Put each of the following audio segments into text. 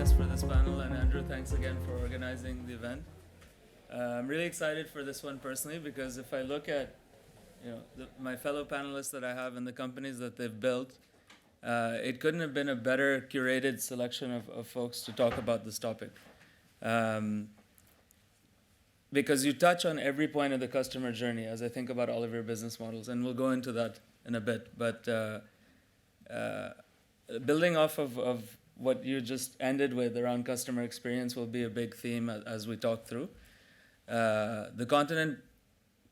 us for this panel, and Andrew, thanks again for organizing the event. I'm really excited for this one personally because if I look at my fellow panelists that I have and the companies that they've built, it couldn't have been a better curated selection of folks to talk about this topic. Because you touch on every point of the customer journey as I think about all of your business models, and we'll go into that in a bit. But building off of what you just ended with around customer experience will be a big theme as we talk through. The continent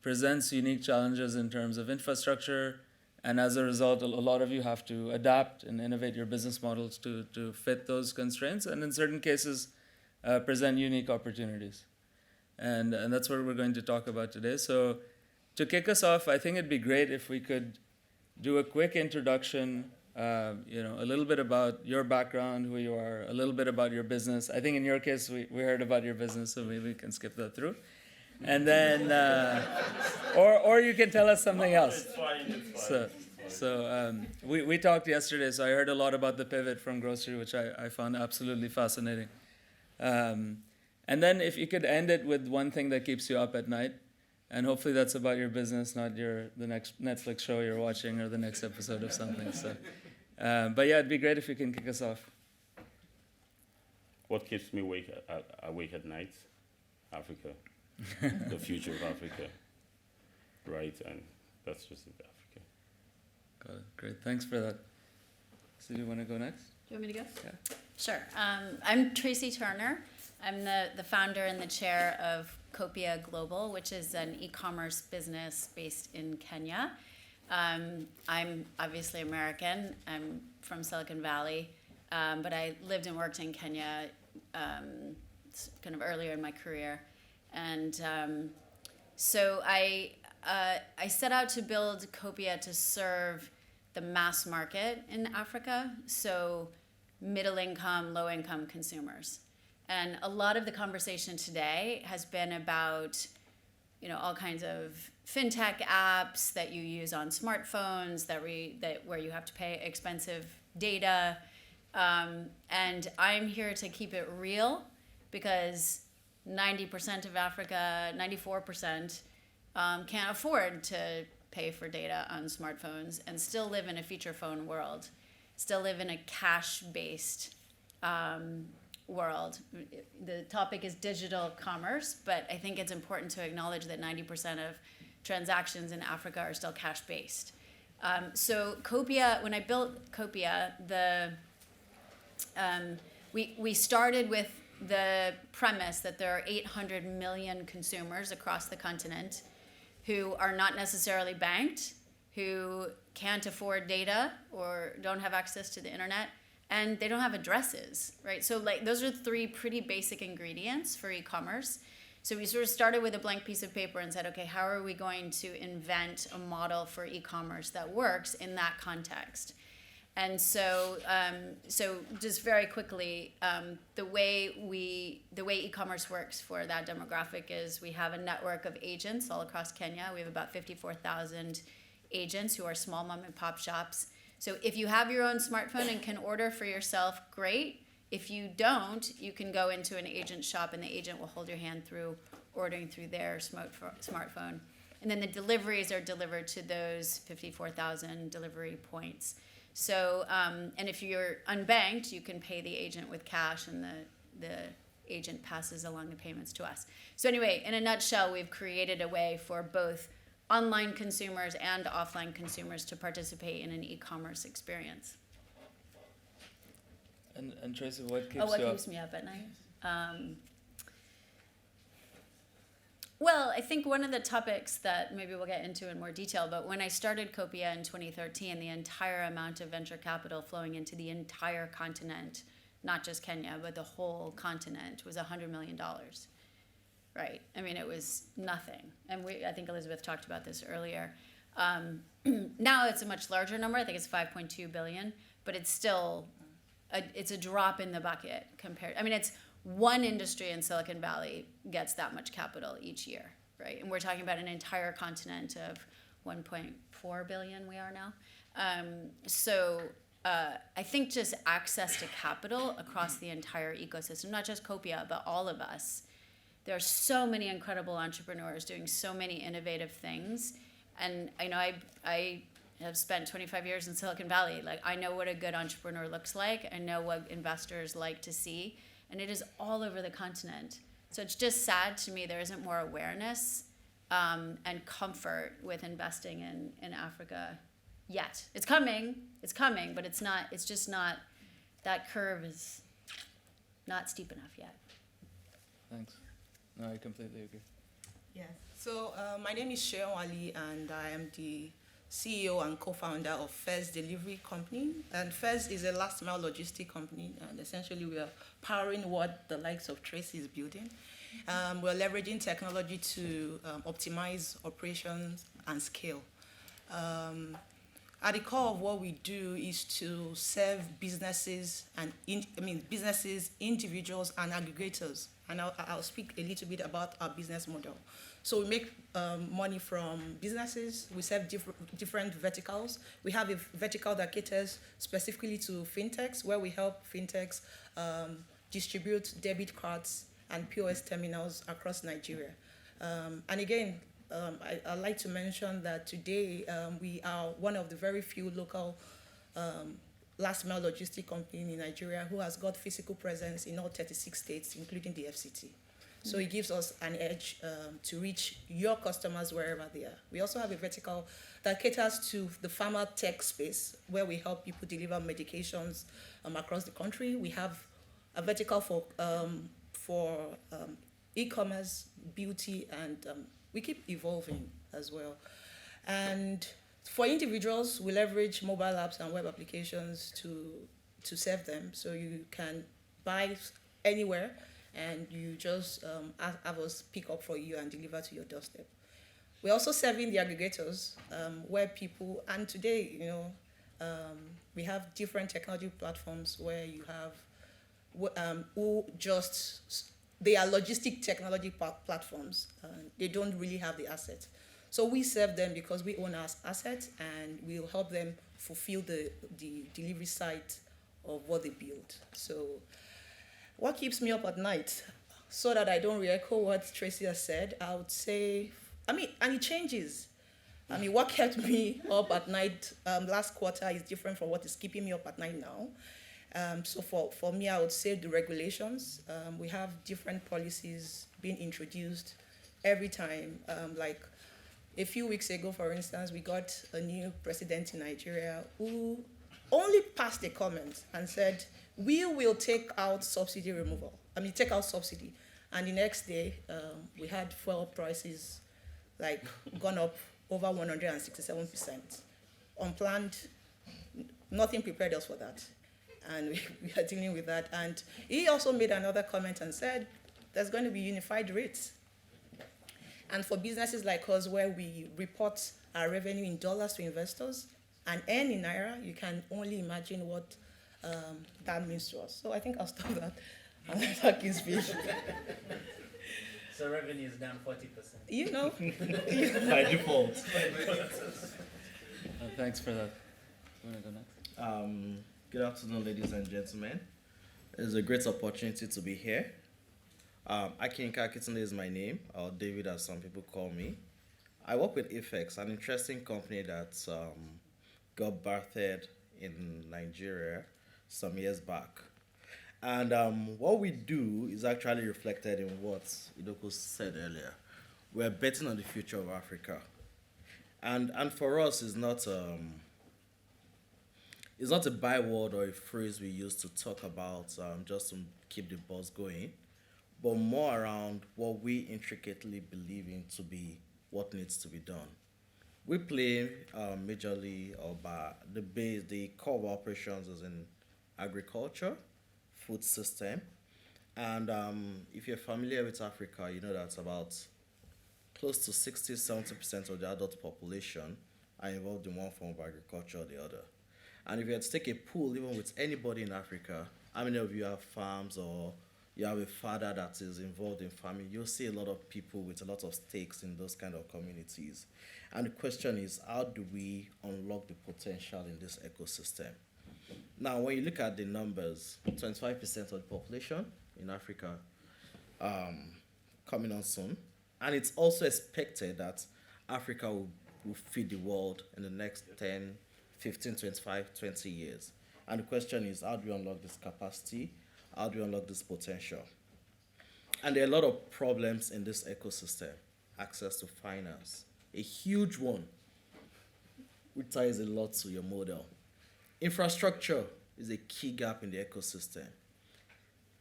presents unique challenges in terms of infrastructure, and as a result, a lot of you have to adapt and innovate your business models to fit those constraints, and in certain cases, present unique opportunities. And that's what we're going to talk about today. So to kick us off, I think it'd be great if we could do a quick introduction, a little bit about your background, who you are, a little bit about your business. I think in your case, we heard about your business, so maybe we can skip that through. And then, or you can tell us something else. It's fine. So we talked yesterday, so I heard a lot about the pivot from grocery, which I found absolutely fascinating. And then if you could end it with one thing that keeps you up at night, and hopefully that's about your business, not the next Netflix show you're watching or the next episode of something. So, but yeah, it'd be great if you can kick us off. What keeps me awake at night? Africa. The future of Africa. Right, and that's just it, Africa. Got it. Great. Thanks for that. So do you want to go next? Do you want me to go? Yeah. Sure. I'm Tracy Turner. I'm the founder and the chair of Copia Global, which is an e-commerce business based in Kenya. I'm obviously American. I'm from Silicon Valley, but I lived and worked in Kenya kind of earlier in my career. And so I set out to build Copia to serve the mass market in Africa, so middle income, low income consumers. And a lot of the conversation today has been about, all kinds of fintech apps that you use on smartphones where you have to pay expensive data. And I'm here to keep it real because 90% of Africa, 94%, can't afford to pay for data on smartphones and still live in a feature phone world, still live in a cash-based world. The topic is digital commerce, but I think it's important to acknowledge that 90% of transactions in Africa are still cash-based. So Copia, when I built Copia, we started with the premise that there are 800 million consumers across the continent who are not necessarily banked, who can't afford data or don't have access to the internet, and they don't have addresses, right? So those are three pretty basic ingredients for e-commerce. So we sort of started with a blank piece of paper and said, okay, how are we going to invent a model for e-commerce that works in that context? And so just very quickly, the way e-commerce works for that demographic is we have a network of agents all across Kenya. We have about 54,000 agents who are small mom and pop shops. So if you have your own smartphone and can order for yourself, great. If you don't, you can go into an agent shop and the agent will hold your hand through ordering through their smartphone. And then the deliveries are delivered to those 54,000 delivery points. So, and if you're unbanked, you can pay the agent with cash and the agent passes along the payments to us. So anyway, in a nutshell, we've created a way for both online consumers and offline consumers to participate in an e-commerce experience. And Tracy, what keeps what you up? keeps me up at night? Well, I think one of the topics that maybe we'll get into in more detail, but when I started Copia in 2013, the entire amount of venture capital flowing into the entire continent, not just Kenya, but the whole continent, was $100 million. Right? I mean, it was nothing. And I think Elizabeth talked about this earlier. Now it's a much larger number. I think it's 5.2 billion, but it's still, it's a drop in the bucket compared. I mean, it's one industry in Silicon Valley gets that much capital each year, right? And we're talking about an entire continent of 1.4 billion we are now. So I think just access to capital across the entire ecosystem, not just Copia, but all of us. There are so many incredible entrepreneurs doing so many innovative things. And I know I have spent 25 years in Silicon Valley. Like, I know what a good entrepreneur looks like. I know what investors like to see. And it is all over the continent. So it's just sad to me there isn't more awareness and comfort with investing in Africa yet. It's coming, but it's just not, that curve is not steep enough yet. Thanks. No, I completely agree. Yes. So my name is Sheon Ali, and I am the CEO and co-founder of Fez Delivery Company. And Fez is a last mile logistic company, and essentially we are powering what the likes of Tracy is building. We're leveraging technology to optimize operations and scale. At the core of what we do is to serve businesses and businesses, individuals, and aggregators. And I'll speak a little bit about our business model. So we make money from businesses. We serve different verticals. We have a vertical that caters specifically to fintechs, where we help fintechs distribute debit cards and POS terminals across Nigeria. And again, I'd like to mention that today we are one of the very few local last mile logistic company in Nigeria who has got physical presence in all 36 states, including the FCT. So it gives us an edge to reach your customers wherever they are. We also have a vertical that caters to the pharma tech space, where we help people deliver medications across the country. We have a vertical for ecommerce, beauty, and we keep evolving as well. And for individuals, we leverage mobile apps and web applications to serve them. So you can buy anywhere, and you just have us pick up for you and deliver to your doorstep. We're also serving the aggregators, where people, and today, we have different technology platforms where you have they are logistic technology platforms. They don't really have the assets. So we serve them because we own our assets, and we'll help them fulfill the delivery side of what they build. So what keeps me up at night, so that I don't re-echo what Tracy has said, I would say, and it changes. What kept me up at night last quarter is different from what is keeping me up at night now. So for me, I would say the regulations. We have different policies being introduced every time. Like a few weeks ago, for instance, we got a new president in Nigeria who only passed a comment and said, we will take out subsidy removal. Take out subsidy. And the next day, we had fuel prices gone up over 167%. Unplanned, nothing prepared us for that. And we are dealing with that. And he also made another comment and said, there's going to be unified rates. And for businesses like us, where we report our revenue in dollars to investors and earn in naira, you can only imagine what that means to us. So I think I'll stop that and let Aki speak. So revenue is down 40%. By default. Thanks for that. You want to go next? Good afternoon, ladies and gentlemen. It's a great opportunity to be here. Akinka Kitunde is my name, or David as some people call me. I work with Effects, an interesting company that got birthed in Nigeria some years back. And what we do is actually reflected in what Idoko said earlier. We're betting on the future of Africa. And for us, it's not a byword or a phrase we use to talk about just to keep the buzz going, but more around what we intricately believe in to be what needs to be done. We play majorly the core of operations is in agriculture, food system, and if you're familiar with Africa, you know that's about close to 60-70% of the adult population are involved in one form of agriculture or the other. And if you had to take a poll, even with anybody in Africa, how many of you have farms or you have a father that is involved in farming, you'll see a lot of people with a lot of stakes in those kind of communities. And the question is, how do we unlock the potential in this ecosystem? Now, when you look at the numbers, 25% of the population in Africa coming on soon. And it's also expected that Africa will feed the world in the next 10, 15, 25, 20 years. And the question is, how do we unlock this capacity? How do we unlock this potential? And there are a lot of problems in this ecosystem. Access to finance, a huge one, which ties a lot to your model. Infrastructure is a key gap in the ecosystem.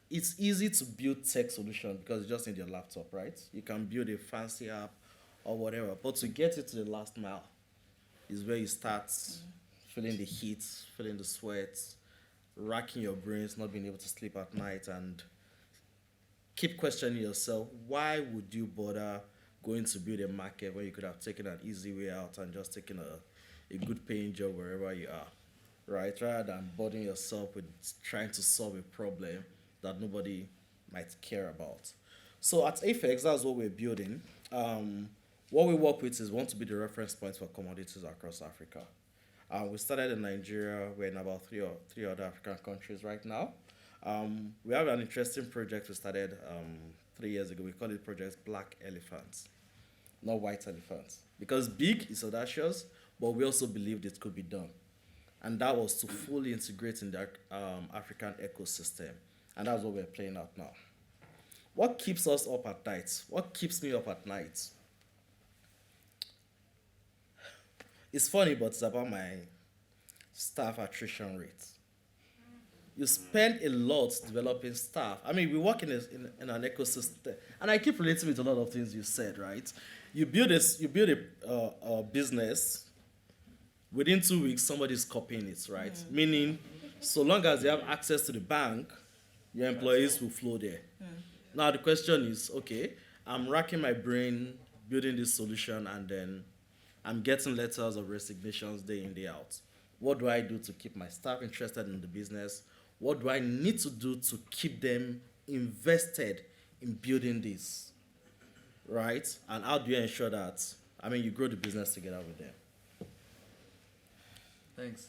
It's easy to build tech solution because you just need your laptop, right? You can build a fancy app or whatever, but to get it to the last mile is where you start feeling the heat, feeling the sweat, racking your brains, not being able to sleep at night, and keep questioning yourself, why would you bother going to build a market when you could have taken an easy way out and just taken a good paying job wherever you are, right? Rather than burdening yourself with trying to solve a problem that nobody might care about. So at Apex, that's what we're building. What we work with is want to be the reference point for commodities across Africa. We started in Nigeria. We're in about three other African countries right now. We have an interesting project we started 3 years ago. We call it Project Black Elephants, not white elephants. Because big is audacious, but we also believed it could be done. And that was to fully integrate in the African ecosystem. And that's what we're playing out now. What keeps us up at night? What keeps me up at night? It's funny, but it's about my staff attrition rate. You spend a lot developing staff. I mean, we work in an ecosystem, and I keep relating with a lot of things you said, right? You build a business. Within 2 weeks, somebody's copying it, right? Meaning, so long as they have access to the bank, your employees will flow there. Now the question is, okay, I'm racking my brain building this solution, and then I'm getting letters of resignations day in, day out. What do I do to keep my staff interested in the business? What do I need to do to keep them invested in building this, right? And how do you ensure that, you grow the business together with them? Thanks.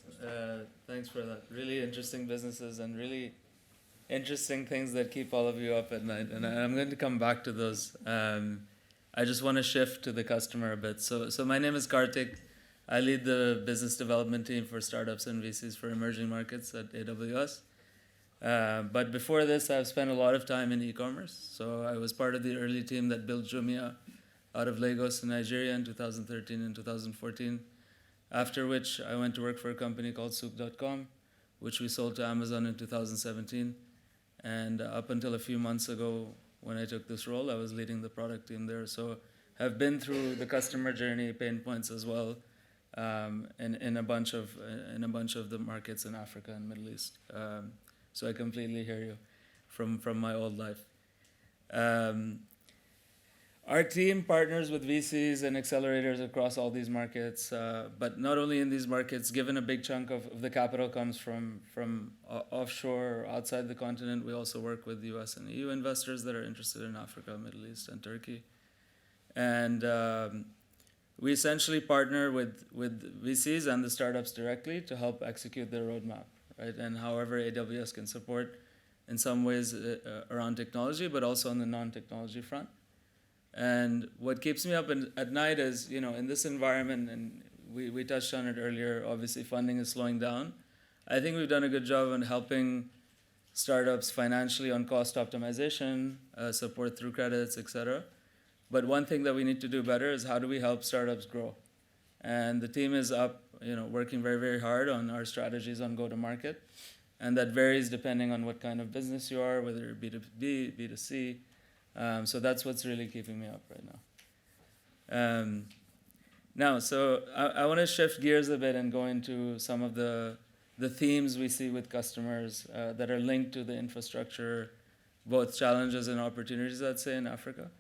Thanks for that. Really interesting businesses and really interesting things that keep all of you up at night. And I'm going to come back to those. I just want to shift to the customer a bit. So my name is Karthik. I lead the business development team for startups and VCs for emerging markets at AWS. But before this, I've spent a lot of time in e-commerce. So I was part of the early team that built Jumia out of Lagos in Nigeria in 2013 and 2014. After which, I went to work for a company called Souq.com, which we sold to Amazon in 2017. And up until a few months ago, when I took this role, I was leading the product team there. So have been through the customer journey pain points as well, in a bunch of the markets in Africa and Middle East. So I completely hear you from my old life. Our team partners with VCs and accelerators across all these markets, but not only in these markets. Given a big chunk of the capital comes from offshore or outside the continent, we also work with US and EU investors that are interested in Africa, Middle East, and Turkey. And we essentially partner with VCs and the startups directly to help execute their roadmap, right? And however AWS can support in some ways around technology, but also on the non-technology front. And what keeps me up at night is, in this environment, and we touched on it earlier, obviously funding is slowing down. I think we've done a good job on helping startups financially on cost optimization, support through credits, etc. But one thing that we need to do better is how do we help startups grow? And the team is up, working very, very hard on our strategies on go-to-market. And that varies depending on what kind of business you are, whether you're B2B, B2C. So that's what's really keeping me up right now. Now, so I want to shift gears a bit and go into some of the themes we see with customers that are linked to the infrastructure, both challenges and opportunities, I'd say, in Africa.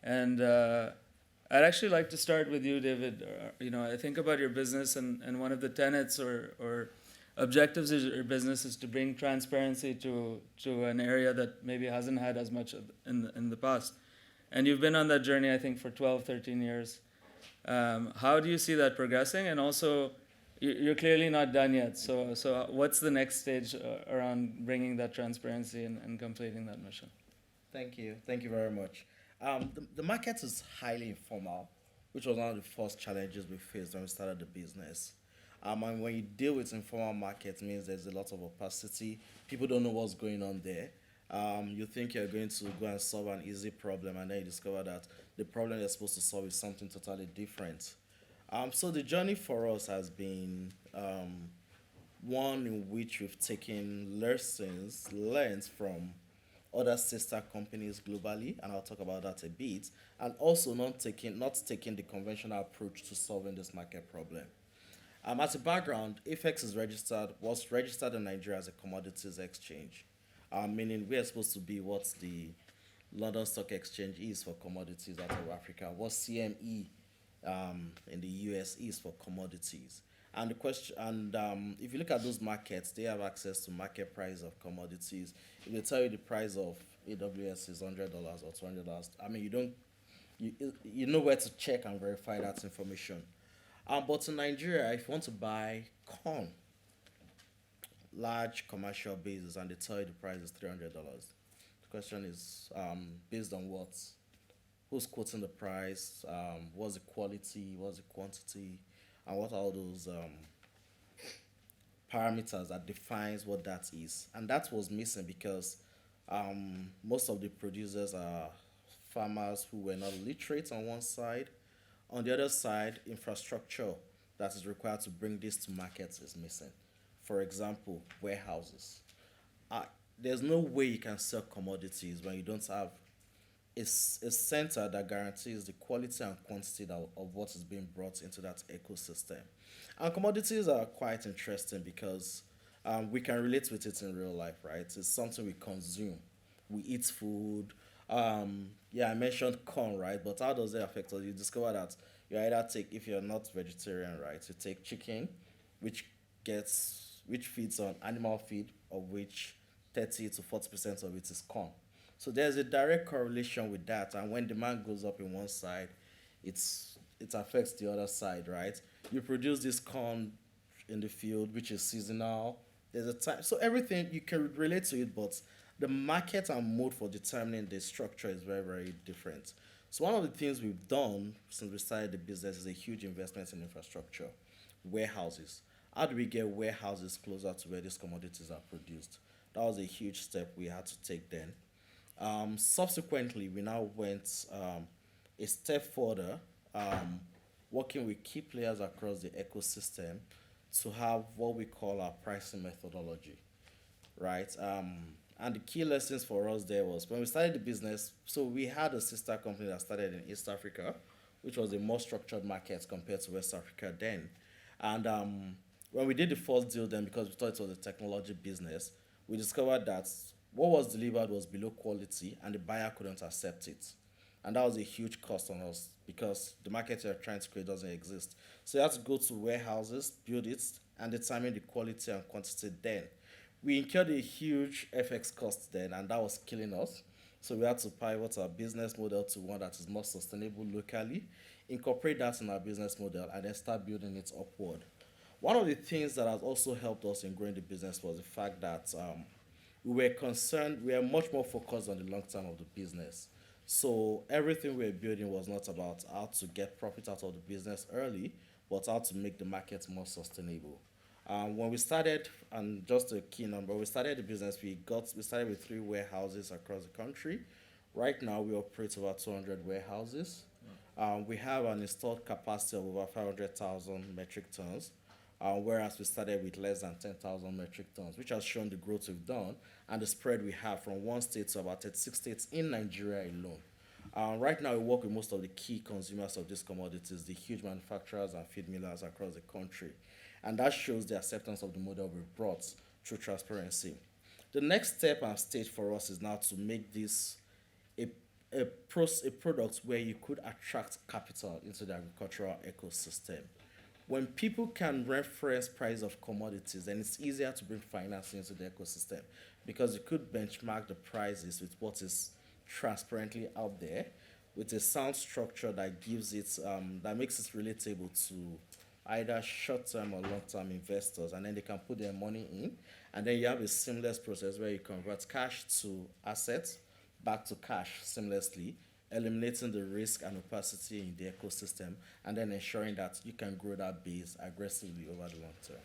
And I'd actually like to start with you, David. I think about your business, and one of the tenets or objectives of your business is to bring transparency to an area that maybe hasn't had as much in the past. And you've been on that journey, I think, for 12, 13 years. How do you see that progressing? And also, you're clearly not done yet. So what's the next stage around bringing that transparency and completing that mission? Thank you. Thank you very much. The market is highly informal, which was one of the first challenges we faced when we started the business. And when you deal with informal market, means there's a lot of opacity. People don't know what's going on there. You think you're going to go and solve an easy problem, and then you discover that the problem you're supposed to solve is something totally different. So the journey for us has been one in which we've taken lessons learned from other sister companies globally, and I'll talk about that a bit, and also not taking the conventional approach to solving this market problem. As a background, AFEX was registered in Nigeria as a commodities exchange, meaning we are supposed to be what the London Stock Exchange is for commodities out of Africa, what CME in the US is for commodities. And the question, if you look at those markets, they have access to market price of commodities. If they tell you the price of AWS is $100 or $200, I mean you know where to check and verify that information. But in Nigeria, if you want to buy corn, large commercial basis, and they tell you the price is $300, the question is based on what? Who's quoting the price? What's the quality? What's the quantity? And what are all those parameters that defines what that is? And that was missing because most of the producers are farmers who were not literate on one side. On the other side, infrastructure that is required to bring this to markets is missing. For example, warehouses. There's no way you can sell commodities when you don't have a center that guarantees the quality and quantity of what is being brought into that ecosystem. And commodities are quite interesting because we can relate with it in real life, right? It's something we consume. We eat food. I mentioned corn, right? But how does it affect us? You discover that if you're not vegetarian, right, you take chicken, which feeds on animal feed, of which 30 to 40% of it is corn. So there's a direct correlation with that, and when demand goes up in one side, it affects the other side, right? You produce this corn in the field, which is seasonal. There's a time, so everything you can relate to it, but the market and mode for determining the structure is very, very different. So one of the things we've done since we started the business is a huge investment in infrastructure, warehouses. How do we get warehouses closer to where these commodities are produced? That was a huge step we had to take then. Subsequently, we now went a step further, working with key players across the ecosystem to have what we call our pricing methodology, right? And the key lessons for us there was when we started the business, so we had a sister company that started in East Africa, which was a more structured market compared to West Africa then. And when we did the first deal then, because we thought it was a technology business, we discovered that what was delivered was below quality and the buyer couldn't accept it. And that was a huge cost on us because the market you're trying to create doesn't exist. So you have to go to warehouses, build it, and determine the quality and quantity then. We incurred a huge FX cost then, and that was killing us. So we had to pivot our business model to one that is more sustainable locally, incorporate that in our business model, and then start building it upward. One of the things that has also helped us in growing the business was the fact that we were much more focused on the long term of the business. So everything we were building was not about how to get profit out of the business early, but how to make the market more sustainable. When we started, and just a key number, we started the business, we started with 3 warehouses across the country. Right now, we operate over 200 warehouses. We have an installed capacity of over 500,000 metric tons, whereas we started with less than 10,000 metric tons, which has shown the growth we've done and the spread we have from one state to about 36 states in Nigeria alone. Right now, we work with most of the key consumers of these commodities, the huge manufacturers and feed millers across the country. And that shows the acceptance of the model we've brought through transparency. The next step and stage for us is now to make this a product where you could attract capital into the agricultural ecosystem. When people can reference price of commodities, then it's easier to bring financing into the ecosystem because you could benchmark the prices with what is transparently out there with a sound structure that gives it, that makes it relatable to either short-term or long-term investors, and then they can put their money in, and then you have a seamless process where you convert cash to assets back to cash seamlessly, eliminating the risk and opacity in the ecosystem, and then ensuring that you can grow that base aggressively over the long term.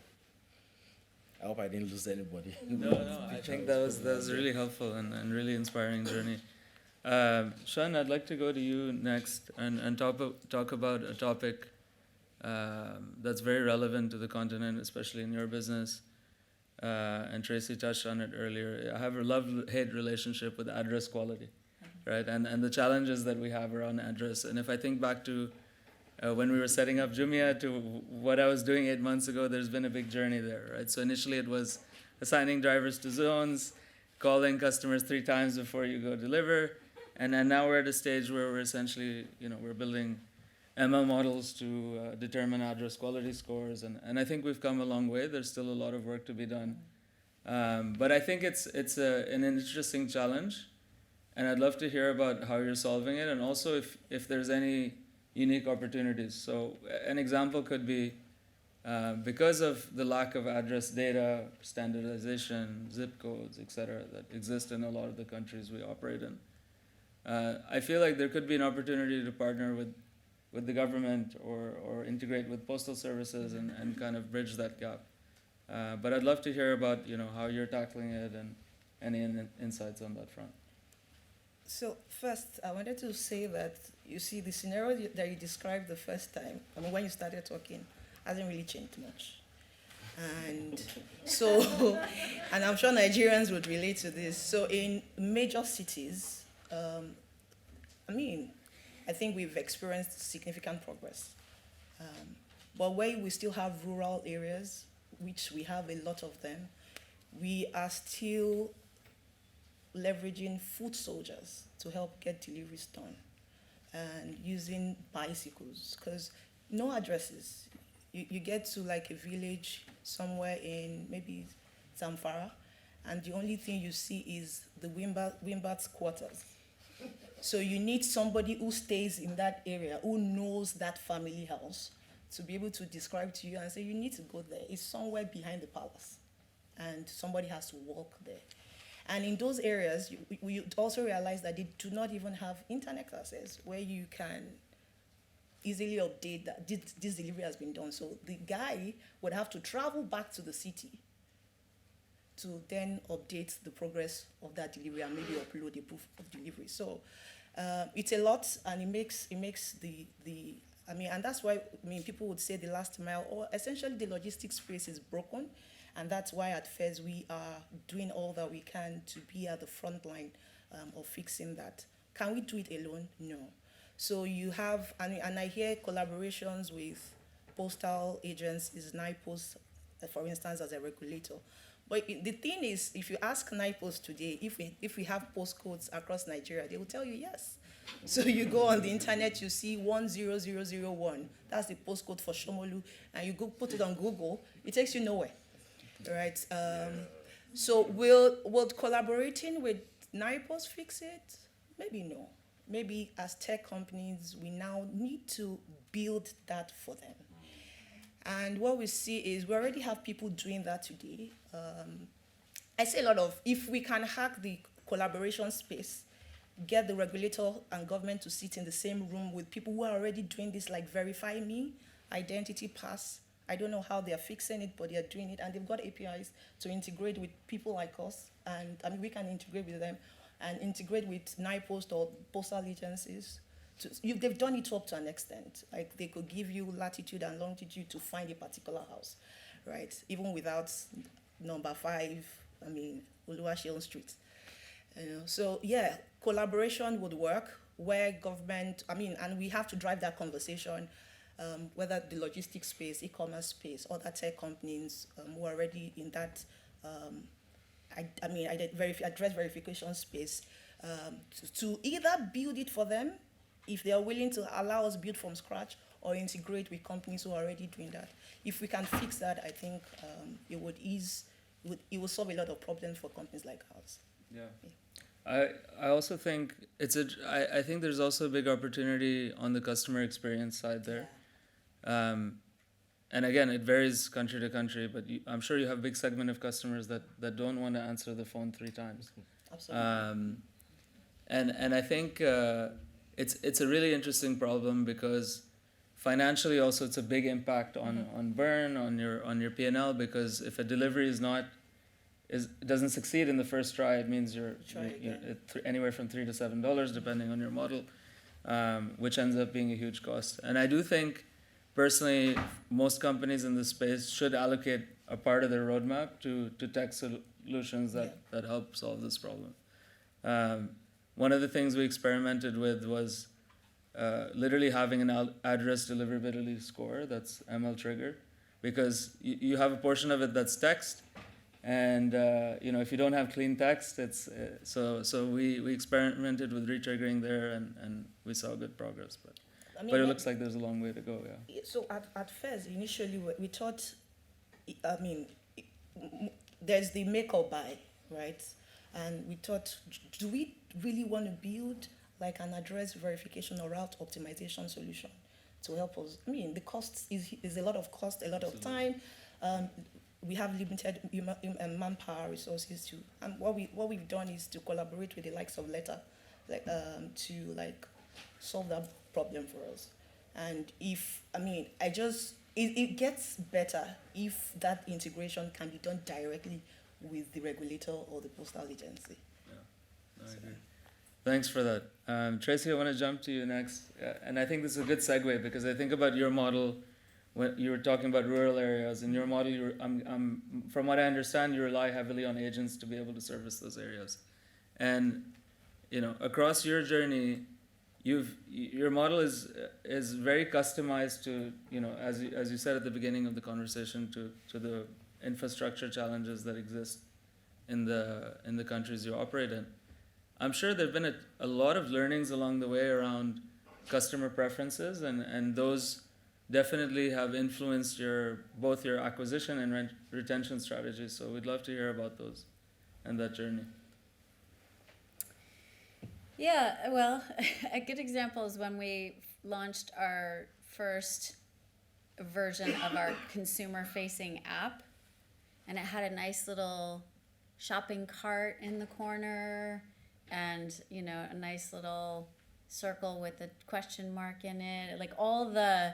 I hope I didn't lose anybody. No, I think that was really helpful and really inspiring journey. Sean, I'd like to go to you next and talk about a topic that's very relevant to the continent, especially in your business. And Tracy touched on it earlier. I have a love-hate relationship with address quality, right? And the challenges that we have around address. And if I think back to when we were setting up Jumia to what I was doing 8 months ago, there's been a big journey there, right? So initially it was assigning drivers to zones, calling customers 3 times before you go deliver. And now we're at a stage where we're essentially, we're building ML models to determine address quality scores. And I think we've come a long way. There's still a lot of work to be done. But I think it's an interesting challenge. And I'd love to hear about how you're solving it, and also if there's any unique opportunities. So an example could be because of the lack of address data, standardization, zip codes, etc., that exist in a lot of the countries we operate in. I feel like there could be an opportunity to partner with the government or integrate with postal services and kind of bridge that gap. But I'd love to hear about how you're tackling it and any insights on that front. So first, I wanted to say that, you see, the scenario that you described the first time, when you started talking, hasn't really changed much. And so, and I'm sure Nigerians would relate to this. So in major cities, I think we've experienced significant progress. But where we still have rural areas, which we have a lot of them, we are still leveraging foot soldiers to help get deliveries done and using bicycles, because no addresses. You get to like a village somewhere in maybe Zamfara, and the only thing you see is the Wimber's quarters. So you need somebody who stays in that area, who knows that family house, to be able to describe to you and say, you need to go there. It's somewhere behind the palace, and somebody has to walk there. And in those areas, we also realize that they do not even have internet access where you can easily update that this delivery has been done. So the guy would have to travel back to the city to then update the progress of that delivery and maybe upload a proof of delivery. So it's a lot, and it makes and that's why people would say the last mile, or essentially the logistics space, is broken. And that's why at FES we are doing all that we can to be at the front line of fixing that. Can we do it alone? No. So you have, and I hear collaborations with postal agencies, NIPOS, for instance, as a regulator. But the thing is, if you ask NIPOS today, if we have postcodes across Nigeria, they will tell you yes. So you go on the internet, you see 10001, that's the postcode for Shomolu, and you go put it on Google, it takes you nowhere. Right. So will collaborating with NIPOS fix it? Maybe no. Maybe as tech companies, we now need to build that for them. And what we see is we already have people doing that today. I say a lot of, if we can hack the collaboration space, get the regulator and government to sit in the same room with people who are already doing this, like Verify Me, Identity Pass. I don't know how they're fixing it, but they're doing it, and they've got APIs to integrate with people like us, and we can integrate with them and integrate with NIPOS or postal agencies. They've done it up to an extent. Like they could give you latitude and longitude to find a particular house, right? Even without number 5, Oluwaseun Street. So yeah, collaboration would work where government, and we have to drive that conversation. Whether the logistics space, ecommerce space, other tech companies who are already in that, address verification space, to either build it for them, if they are willing to allow us build from scratch, or integrate with companies who are already doing that. If we can fix that, I think it will solve a lot of problems for companies like ours. Yeah. I also think I think there's also a big opportunity on the customer experience side there. and again, it varies country to country, but I'm sure you have a big segment of customers that don't want to answer the phone 3 times. Absolutely. And I think it's a really interesting problem because financially also it's a big impact on burn, on your P&L, because if a delivery doesn't succeed in the first try, it means you're anywhere from $3 to $7 depending on your model, which ends up being a huge cost. And I do think personally most companies in this space should allocate a part of their roadmap to tech solutions that help solve this problem. One of the things we experimented with was literally having an address deliverability score that's ML triggered, because you have a portion of it that's text, and if you don't have clean text, it's so we experimented with retriggering there, and we saw good progress, but it looks like there's a long way to go. Yeah. So at first, initially, we thought, there's the make or buy, right? And we thought, do we really want to build like an address verification or route optimization solution to help us? The cost is a lot of cost, a lot of time. We have limited manpower resources too. And what we've done is to collaborate with the likes of Letter, to solve that problem for us. And it gets better if that integration can be done directly with the regulator or the postal agency. Yeah, I agree. Thanks for that. Tracy, I want to jump to you next. And I think this is a good segue because I think about your model when you were talking about rural areas. In your model, from what I understand, you rely heavily on agents to be able to service those areas. And, across your journey, your model is very customized to, as you said at the beginning of the conversation, to the infrastructure challenges that exist in the countries you operate in. I'm sure there have been a lot of learnings along the way around customer preferences, and those definitely have influenced both your acquisition and retention strategies. So we'd love to hear about those and that journey. Yeah, well, a good example is when we launched our first version of our consumer-facing app, and it had a nice little shopping cart in the corner, and a nice little circle with a question mark in it, like all the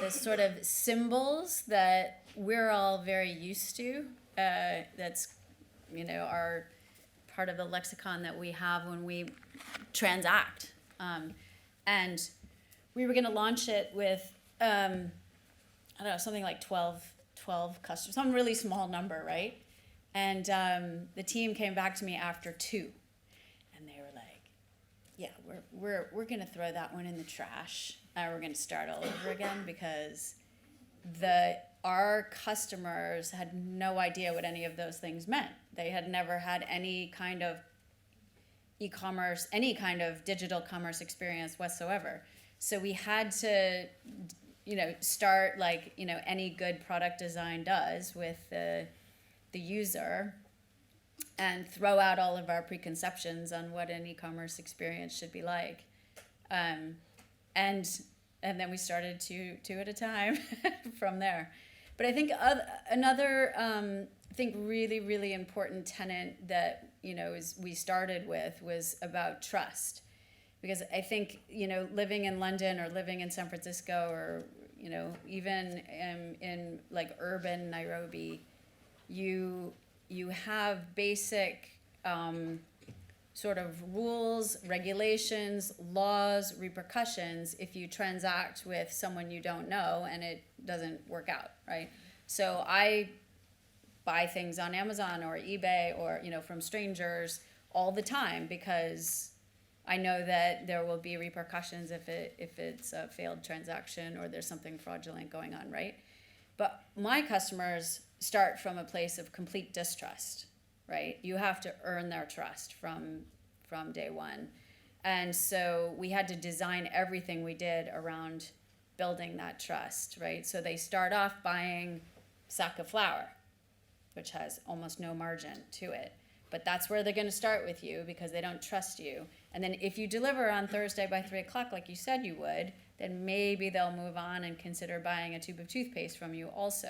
sort of symbols that we're all very used to. That's our part of the lexicon that we have when we transact. And we were going to launch it with something like 12 customers, some really small number, right? And the team came back to me after 2. Yeah, we're gonna throw that one in the trash. We're gonna start all over again because our customers had no idea what any of those things meant. They had never had any kind of e-commerce, any kind of digital commerce experience whatsoever. So we had to, start like any good product design does with the user, and throw out all of our preconceptions on what an e-commerce experience should be like. And then we started two at a time from there. But I think another really, really important tenet that, we started with was about trust. Because I think, living in London or living in San Francisco or, even in like urban Nairobi, you have basic sort of rules, regulations, laws, repercussions if you transact with someone you don't know and it doesn't work out, right? So I buy things on Amazon or eBay or from strangers all the time because I know that there will be repercussions if it's a failed transaction or there's something fraudulent going on, right? But my customers start from a place of complete distrust, right? You have to earn their trust from day one. And so we had to design everything we did around building that trust, right? So they start off buying a sack of flour, which has almost no margin to it. but that's where they're going to start with you because they don't trust you. And then if you deliver on Thursday by 3 o'clock, like you said you would, then maybe they'll move on and consider buying a tube of toothpaste from you also,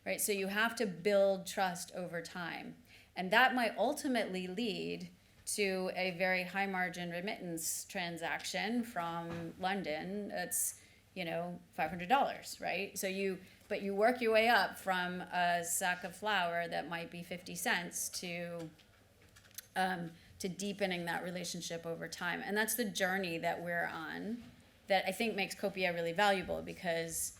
right? So you have to build trust over time. And that might ultimately lead to a very high margin remittance transaction from London. That's, $500, right? But you work your way up from a sack of flour that might be 50 cents to deepening that relationship over time. And that's the journey that we're on that I think makes Copia really valuable because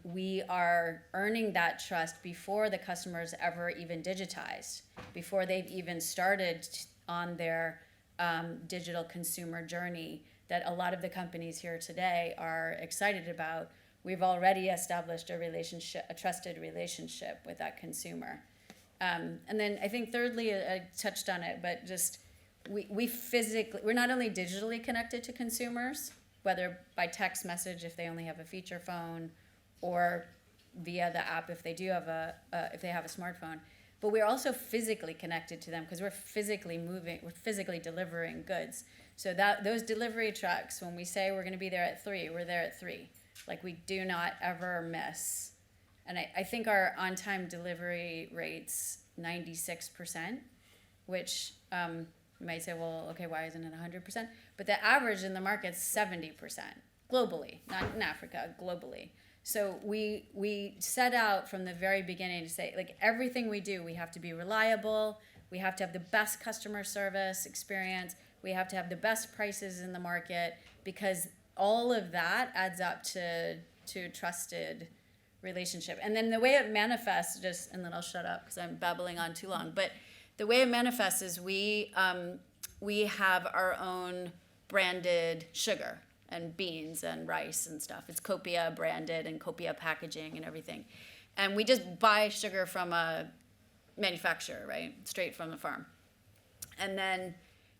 we are earning that trust before the customer's ever even digitized, before they've even started on their digital consumer journey that a lot of the companies here today are excited about. We've already established a trusted relationship with that consumer. And then I think thirdly, I touched on it, but just we're not only digitally connected to consumers, whether by text message if they only have a feature phone, or via the app if they do have if they have a smartphone, but we're also physically connected to them because we're physically delivering goods. So that those delivery trucks, when we say we're going to be there at 3, we're there at 3. Like we do not ever miss. And I think our on-time delivery rate's 96%, which you might say, well, okay, why isn't it 100%? But the average in the market's 70% globally, not in Africa, globally. So we set out from the very beginning to say, like, everything we do, we have to be reliable, we have to have the best customer service experience, we have to have the best prices in the market, because all of that adds up to a trusted relationship. And then the way it manifests, and then I'll shut up because I'm babbling on too long, but the way it manifests is we have our own branded sugar and beans and rice and stuff. It's Copia branded and Copia packaging and everything. And we just buy sugar from a manufacturer, right? Straight from the farm. And then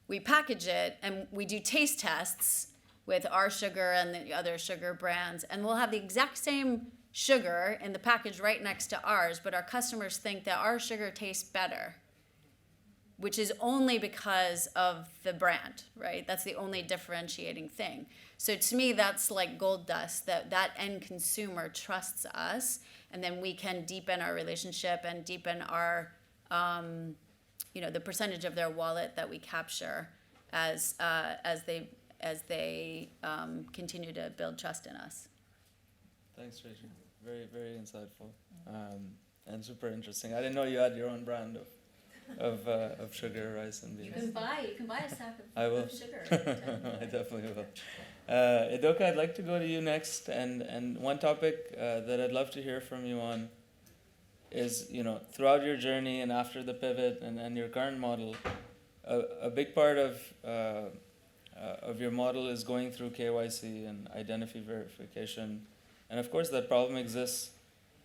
we package it and we do taste tests with our sugar and the other sugar brands. And we'll have the exact same sugar in the package right next to ours, but our customers think that our sugar tastes better, which is only because of the brand, right? That's the only differentiating thing. So to me, that's like gold dust, that end consumer trusts us, and then we can deepen our relationship and deepen our, the percentage of their wallet that we capture as they continue to build trust in us. Thanks, Tracy. Very, very insightful, and super interesting. I didn't know you had your own brand of sugar, rice, and beans. You can buy a sack of sugar. I definitely will. Idoka, I'd like to go to you next, and one topic that I'd love to hear from you on is, throughout your journey and after the pivot and your current model, a big part of your model is going through KYC and identity verification, and of course that problem exists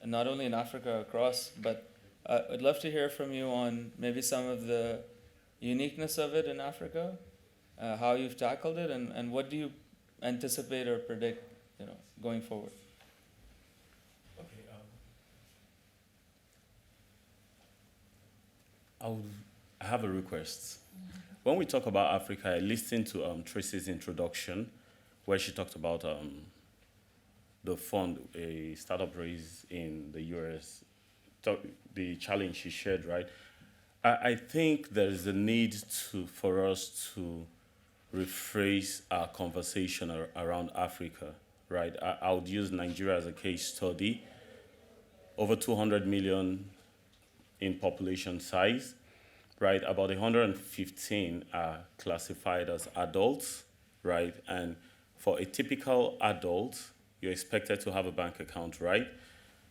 not only in Africa, across, but I'd love to hear from you on maybe some of the uniqueness of it in Africa, how you've tackled it, and what do you anticipate or predict, going forward? Okay. I have a request. When we talk about Africa, I listened to Tracy's introduction, where she talked about the fund a startup raised in the US. The challenge she shared, right? I think there is a need for us to rephrase our conversation around Africa, right? I would use Nigeria as a case study. Over 200 million in population size, right? About 115 are classified as adults, right? And for a typical adult, you're expected to have a bank account, right?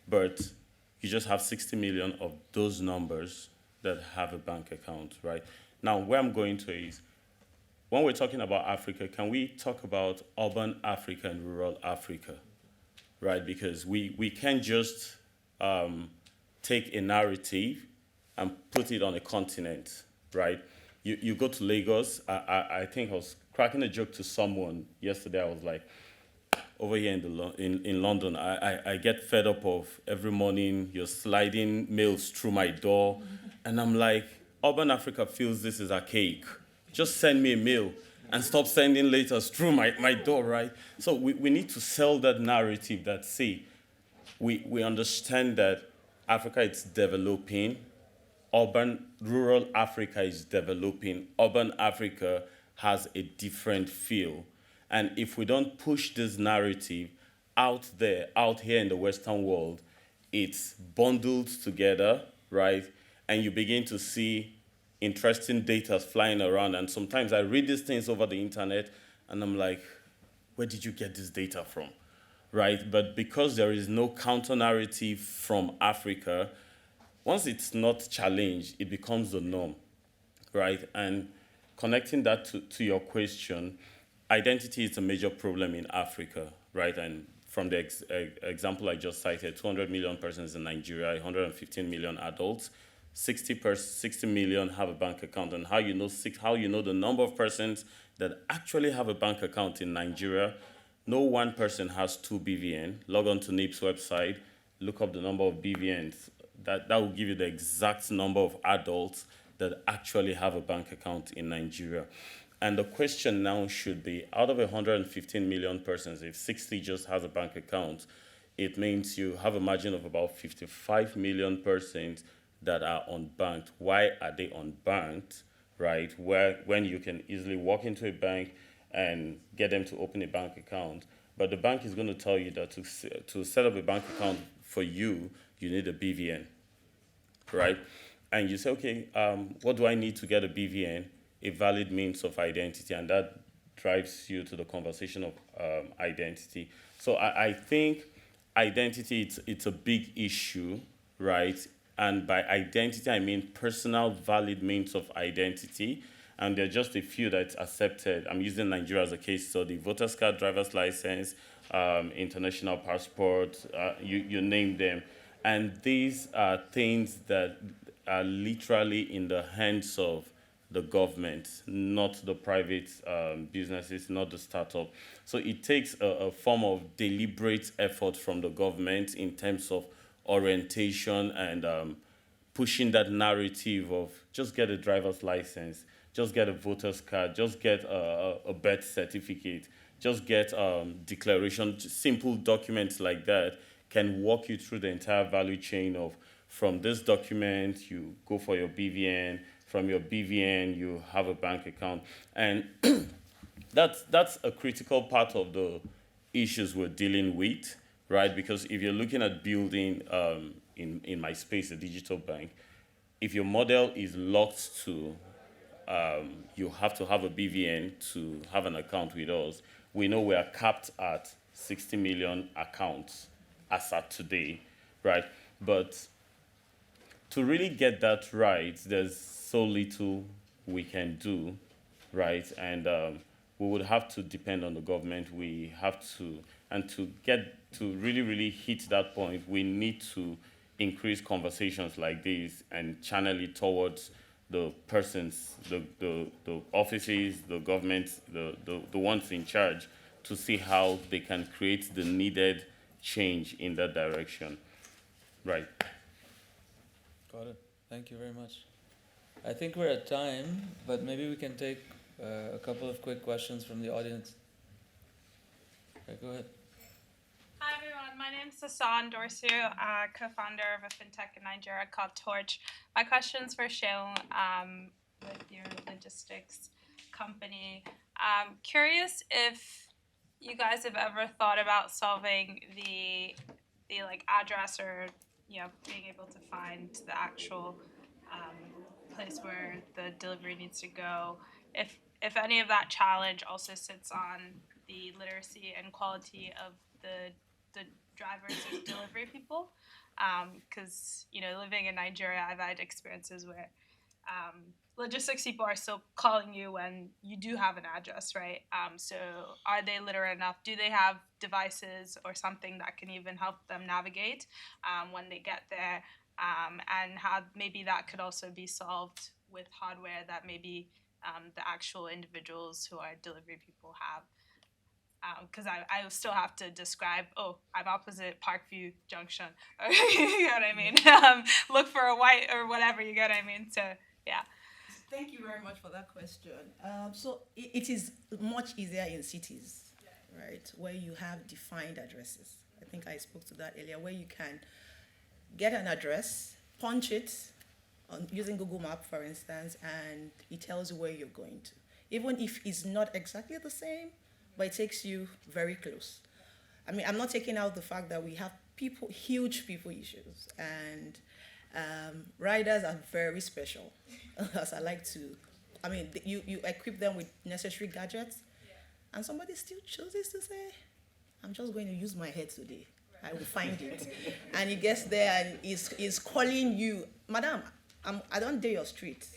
But you just have 60 million of those numbers that have a bank account, right? Now, where I'm going to is, when we're talking about Africa, can we talk about urban Africa and rural Africa, right? Because we can't just take a narrative and put it on a continent, right? You go to Lagos. I think I was cracking a joke to someone yesterday. I was like, over here in London, I get fed up of every morning you're sliding mails through my door. And I'm like, urban Africa feels this is archaic. Just send me a mail and stop sending letters through my door, right? So we need to sell that narrative that, see, we understand that Africa is developing, rural Africa is developing, urban Africa has a different feel. And if we don't push this narrative out here in the Western world, it's bundled together, right? And you begin to see interesting data flying around. And sometimes I read these things over the internet and I'm like, where did you get this data from? Right? But because there is no counter narrative from Africa, once it's not challenged, it becomes the norm, right? And connecting that to your question, identity is a major problem in Africa, right? And from the example I just cited, 200 million persons in Nigeria, 115 million adults, 60 million have a bank account. And how you know the number of persons that actually have a bank account in Nigeria? No one person has 2 BVN. Log on to NIP's website, look up the number of BVNs. That will give you the exact number of adults that actually have a bank account in Nigeria. And the question now should be, out of 115 million persons, if 60 just has a bank account, it means you have a margin of about 55 million persons that are unbanked. Why are they unbanked, right? When you can easily walk into a bank and get them to open a bank account, but the bank is going to tell you that to set up a bank account for you, you need a BVN, right? And you say, okay, what do I need to get a BVN? A valid means of identity, and that drives you to the conversation of identity. So I think identity, it's a big issue, right? And by identity, I mean personal valid means of identity. And there are just a few that's accepted. I'm using Nigeria as a case study: voter's card, driver's license, international passport, you name them. And these are things that are literally in the hands of the government, not the private businesses, not the startup. So it takes a form of deliberate effort from the government in terms of orientation and pushing that narrative of just get a driver's license, just get a voter's card, just get a birth certificate, just get declaration. Simple documents like that can walk you through the entire value chain of, from this document, you go for your BVN, from your BVN, you have a bank account. And that's a critical part of the issues we're dealing with, right? Because if you're looking at building, in my space, a digital bank, if your model is locked to you have to have a BVN to have an account with us, we know we are capped at 60 million accounts as at today, right? But to really get that right, there's so little we can do, right? And we would have to depend on the government. We have to, and to get to really, really hit that point, we need to increase conversations like this and channel it towards the persons, the offices, the governments, the ones in charge, to see how they can create the needed change in that direction. Right. Got it. Thank you very much. I think we're at time, but maybe we can take a couple of quick questions from the audience. Okay, go ahead. Hi everyone, my name is Hassan Dorsu, co-founder of a fintech in Nigeria called Torch. My question's for Sheung with your logistics company. Curious if you guys have ever thought about solving the like address, or being able to find the actual place where the delivery needs to go. If any of that challenge also sits on the literacy and quality of the drivers and delivery people, because living in Nigeria, I've had experiences where logistics people are still calling you when you do have an address, right? So are they literate enough? Do they have devices or something that can even help them navigate when they get there? And how maybe that could also be solved with hardware that maybe the actual individuals who are delivery people have. Because I still have to describe, I'm opposite Parkview Junction, or you know what I mean? Look for a white or whatever, you get what I mean? Yeah. Thank you very much for that question. So it is much easier in cities, right, where you have defined addresses. I think I spoke to that earlier, where you can get an address, punch it using Google Map, for instance, and it tells you where you're going to. Even if it's not exactly the same, but it takes you very close. I mean, I'm not taking out the fact that we have huge people issues, and riders are very special. As I like to, I mean, you equip them with necessary gadgets, and somebody still chooses to say, I'm just going to use my head today. I will find it. And he gets there and is calling you, Madam, I don't dare your street.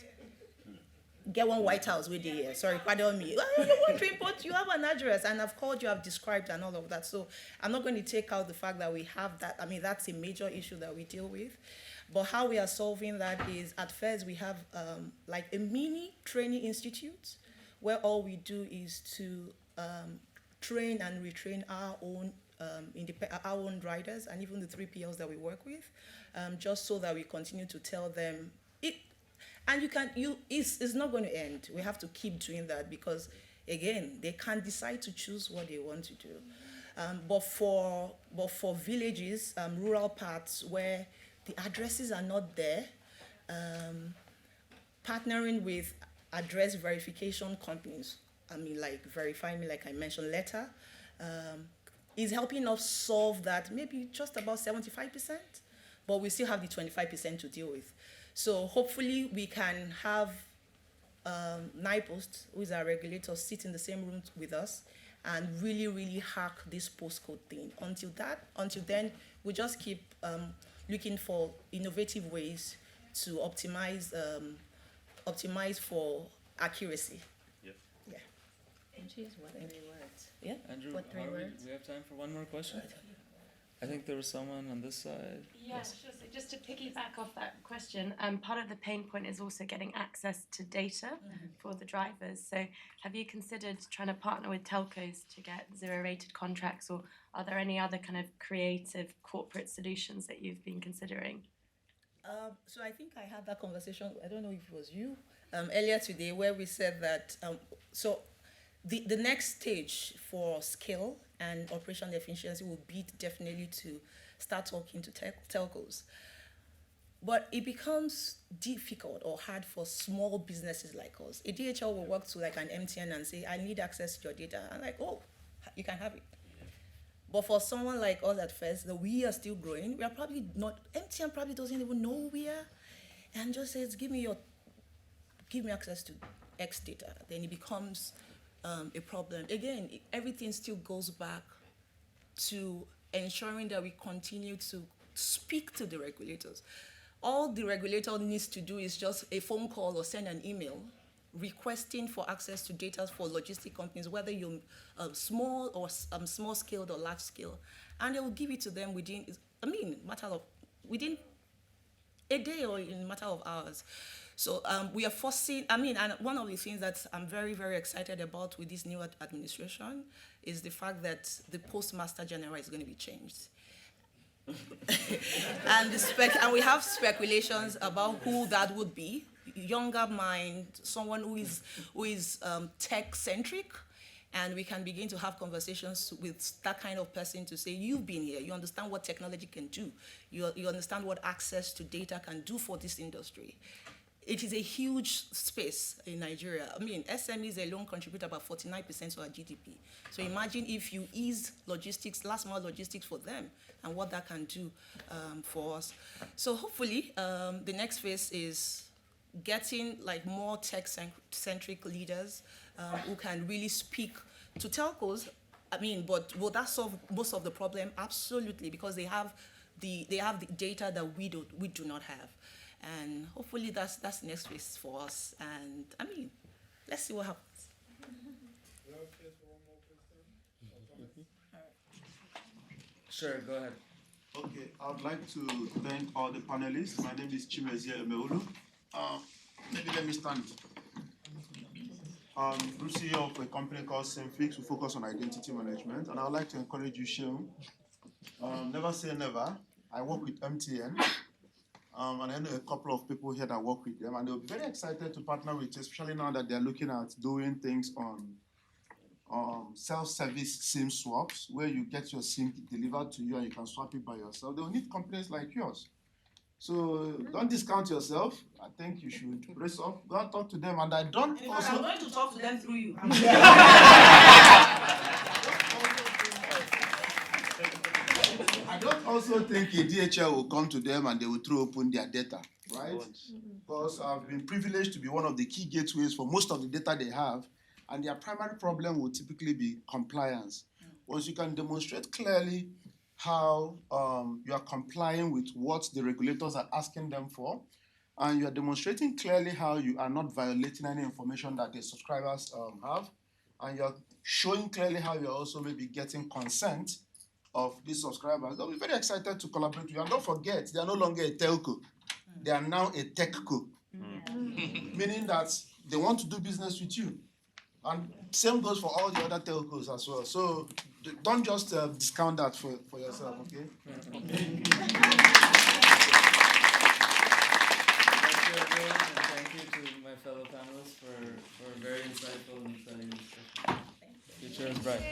Get one White House with the here. Sorry, pardon me. Oh, you want to import, you have an address, and I've called you, I've described, and all of that. So I'm not going to take out the fact that we have that. I mean, that's a major issue that we deal with. But how we are solving that is, at first, we have like a mini training institute where all we do is to train and retrain our own riders and even the 3PLs that we work with, just so that we continue to tell them it. And it's not going to end. We have to keep doing that because, again, they can decide to choose what they want to do. But for villages, rural parts where the addresses are not there, partnering with address verification companies, I mean, like Verify Me, like I mentioned, Letter, is helping us solve that maybe just about 75%, but we still have the 25% to deal with. So hopefully we can have NIPOST, who is our regulator, sit in the same room with us and really, really hack this postcode thing. Until then, we just keep looking for innovative ways to optimize for accuracy. Yes. Yeah. Jeez, what 3 words? Yeah. Andrew, What 3 words? we have time for one more question? I think there was someone on this side. Yeah, sure. So just to piggyback off that question, part of the pain point is also getting access to data for the drivers. So have you considered trying to partner with telcos to get zero-rated contracts, or are there any other kind of creative corporate solutions that you've been considering? So I think I had that conversation, I don't know if it was you, earlier today, where we said that, so the next stage for scale and operational efficiency will be definitely to start talking to telcos. But it becomes difficult or hard for small businesses like us. A DHL will work to like an MTN and say, I need access to your data. I'm like, oh, you can have it. But for someone like us at first, that we are still growing, we are probably not, MTN probably doesn't even know we are, and just says, give me access to X data. Then it becomes a problem. Again, everything still goes back to ensuring that we continue to speak to the regulators. All the regulator needs to do is just a phone call or send an email requesting for access to data for logistic companies, whether you're small or small scale or large scale, and they will give it to them within a day or in a matter of hours. So we are forcing, and one of the things that I'm very, very excited about with this new administration is the fact that the Postmaster General is going to be changed. And we have speculations about who that would be. Younger mind, someone who is tech-centric, and we can begin to have conversations with that kind of person to say, you've been here, you understand what technology can do, you understand what access to data can do for this industry. It is a huge space in Nigeria. I mean, SMEs alone contribute about 49% to our GDP. So imagine if you ease logistics, last mile logistics for them, and what that can do for us. So hopefully, the next phase is getting like more tech-centric leaders who can really speak to telcos. I mean, but will that solve most of the problem? Absolutely, because they have the data that we do not have. And hopefully that's the next phase for us. And I mean, let's see what happens. Sure, go ahead. Okay, I'd like to thank all the panelists. My name is Chimezie Emeolu. Maybe let me stand. I'm CEO of a company called Semfix. We focus on identity management, and I'd like to encourage you, Sheung. Never say never. I work with MTN. And I know a couple of people here that work with them, and they'll be very excited to partner with you, especially now that they're looking at doing things on self-service SIM swaps, where you get your SIM delivered to you and you can swap it by yourself. They'll need companies like yours. So don't discount yourself. I think you should brace up. Go and talk to them. And I don't In fact, also. I'm going to talk to them through you. I don't also think a DHL will come to them and they will throw open their data, right? Because I've been privileged to be one of the key gateways for most of the data they have, and their primary problem will typically be compliance. Once you can demonstrate clearly how you are complying with what the regulators are asking them for, and you are demonstrating clearly how you are not violating any information that the subscribers have, and you're showing clearly how you're also maybe getting consent of these subscribers, they'll be very excited to collaborate with you. And don't forget, they are no longer a telco. They are now a techco, meaning that they want to do business with you. And same goes for all the other telcos as well. So don't just discount that for yourself, okay? Thank you, everyone, and thank you to my fellow panelists for a very insightful and exciting discussion. Future is bright.